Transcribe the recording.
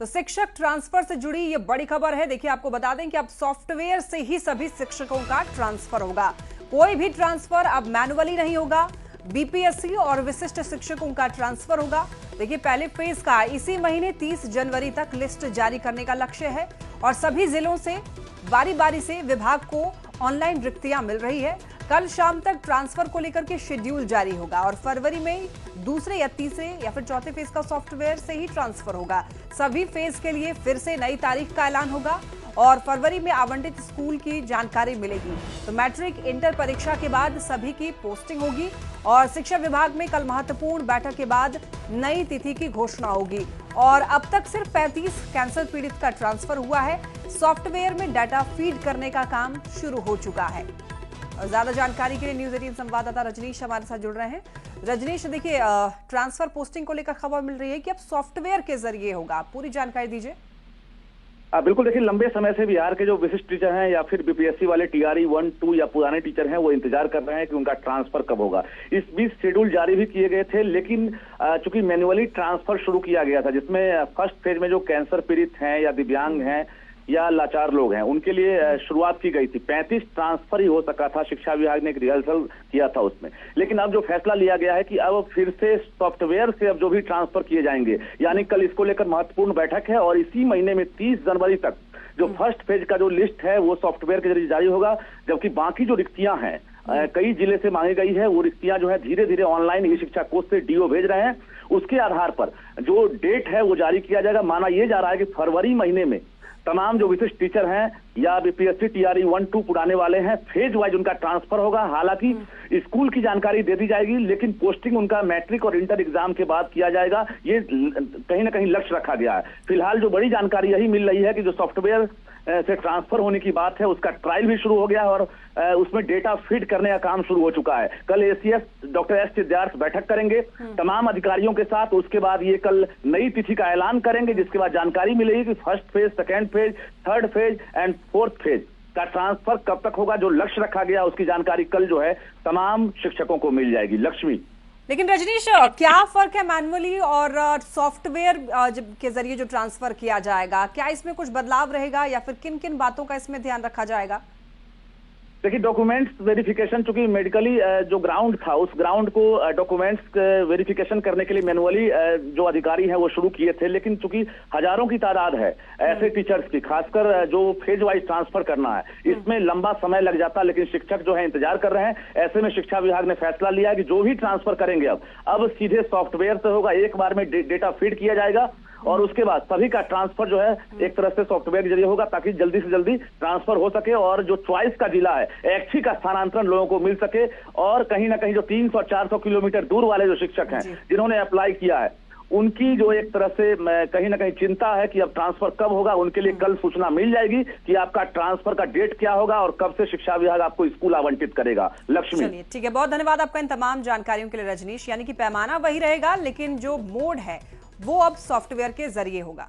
तो शिक्षक ट्रांसफर से जुड़ी ये बड़ी खबर है। देखिए, आपको बता दें कि अब सॉफ्टवेयर से ही सभी शिक्षकों का ट्रांसफर होगा। कोई भी ट्रांसफर अब मैनुअली नहीं होगा। बीपीएससी और विशिष्ट शिक्षकों का ट्रांसफर होगा। देखिए, पहले फेज का इसी महीने 30 जनवरी तक लिस्ट जारी करने का लक्ष्य है और सभी जिलों से बारी बारी से विभाग को ऑनलाइन रिक्तियां मिल रही है। कल शाम तक ट्रांसफर को लेकर के शेड्यूल जारी होगा और फरवरी में दूसरे या तीसरे या फिर चौथे फेज का सॉफ्टवेयर से ही ट्रांसफर होगा। सभी फेज के लिए फिर से नई तारीख का ऐलान होगा और फरवरी में आवंटित स्कूल की जानकारी मिलेगी। तो मैट्रिक इंटर परीक्षा के बाद सभी की पोस्टिंग होगी और शिक्षा विभाग में कल महत्वपूर्ण बैठक के बाद नई तिथि की घोषणा होगी। और अब तक सिर्फ 35 कैंसर पीड़ित का ट्रांसफर हुआ है। सॉफ्टवेयर में डाटा फीड करने का काम शुरू हो चुका है। और ज्यादा जानकारी के लिए न्यूज 18 संवाददाता रजनीश हमारे साथ जुड़ रहे हैं। रजनीश, देखिए, ट्रांसफर पोस्टिंग को लेकर खबर मिल रही है कि अब सॉफ्टवेयर के जरिए होगा, पूरी जानकारी दीजिए। बिल्कुल, देखिए, लंबे समय से बिहार के जो विशिष्ट टीचर हैं या फिर बीपीएससी वाले टीआरई 1, 2 या पुराने टीचर हैं वो इंतजार कर रहे हैं कि उनका ट्रांसफर कब होगा। इस बीच शेड्यूल जारी भी किए गए थे, लेकिन चूंकि मैन्युअली ट्रांसफर शुरू किया गया था, जिसमें फर्स्ट फेज में जो कैंसर पीड़ित हैं या दिव्यांग हैं या लाचार लोग हैं उनके लिए शुरुआत की गई थी। 35 ट्रांसफर ही हो सका था। शिक्षा विभाग ने एक रिहर्सल किया था उसमें, लेकिन अब जो फैसला लिया गया है कि अब फिर से सॉफ्टवेयर से अब जो भी ट्रांसफर किए जाएंगे, यानी कल इसको लेकर महत्वपूर्ण बैठक है और इसी महीने में 30 जनवरी तक जो फर्स्ट फेज का जो लिस्ट है वो सॉफ्टवेयर के जरिए जारी होगा। जबकि बाकी जो रिक्तियां हैं कई जिले से मांगी गई है, वो रिक्तियां जो है धीरे धीरे ऑनलाइन ई शिक्षा कोष से डीओ भेज रहे हैं। उसके आधार पर जो डेट है वो जारी किया जाएगा। माना यह जा रहा है कि फरवरी महीने में तमाम जो विशिष्ट टीचर हैं या बीपीएससी टीआरई 1, 2 पुराने वाले हैं, फेज वाइज उनका ट्रांसफर होगा। हालांकि स्कूल की जानकारी दे दी जाएगी, लेकिन पोस्टिंग उनका मैट्रिक और इंटर एग्जाम के बाद किया जाएगा। ये कहीं ना कहीं लक्ष्य रखा गया है। फिलहाल जो बड़ी जानकारी यही मिल रही है कि जो सॉफ्टवेयर से ट्रांसफर होने की बात है उसका ट्रायल भी शुरू हो गया है और उसमें डेटा फीड करने का काम शुरू हो चुका है। कल एसीएस डॉक्टर एस सिद्धार्थ बैठक करेंगे तमाम अधिकारियों के साथ। उसके बाद ये कल नई तिथि का ऐलान करेंगे, जिसके बाद जानकारी मिलेगी कि first phase, second phase, third phase and fourth phase का ट्रांसफर कब तक होगा। जो लक्ष्य रखा गया उसकी जानकारी कल जो है तमाम शिक्षकों को मिल जाएगी। लक्ष्मी, लेकिन रजनीश, क्या फर्क है मैनुअली और सॉफ्टवेयर के जरिए जो ट्रांसफर किया जाएगा? क्या इसमें कुछ बदलाव रहेगा या फिर किन किन बातों का इसमें ध्यान रखा जाएगा? देखिए, डॉक्यूमेंट्स वेरिफिकेशन, चूंकि मेडिकली जो ग्राउंड था उस ग्राउंड को डॉक्यूमेंट्स वेरिफिकेशन करने के लिए मैनुअली जो अधिकारी हैं वो शुरू किए थे, लेकिन चूंकि हजारों की तादाद है ऐसे टीचर्स की, खासकर जो फेज वाइज ट्रांसफर करना है, इसमें लंबा समय लग जाता। लेकिन शिक्षक जो है इंतजार कर रहे हैं। ऐसे में शिक्षा विभाग ने फैसला लिया कि जो भी ट्रांसफर करेंगे अब सीधे सॉफ्टवेयर से होगा। एक बार में डेटा फीड किया जाएगा और उसके बाद सभी का ट्रांसफर जो है एक तरह से सॉफ्टवेयर के जरिए होगा, ताकि जल्दी से जल्दी ट्रांसफर हो सके और जो चॉइस का जिला है ऐच्छिक का स्थानांतरण लोगों को मिल सके। और कहीं ना कहीं जो 300-400 किलोमीटर दूर वाले जो शिक्षक हैं जिन्होंने अप्लाई किया है, उनकी जो एक तरह से कहीं ना कहीं चिंता है कि अब ट्रांसफर कब होगा, उनके लिए कल सूचना मिल जाएगी कि आपका ट्रांसफर का डेट क्या होगा और कब से शिक्षा विभाग आपको स्कूल आवंटित करेगा। लक्ष्मी, चलिए, ठीक है, बहुत धन्यवाद आपका इन तमाम जानकारियों के लिए रजनीश। यानी कि पैमाना वही रहेगा, लेकिन जो मोड है वो अब सॉफ्टवेयर के जरिए होगा।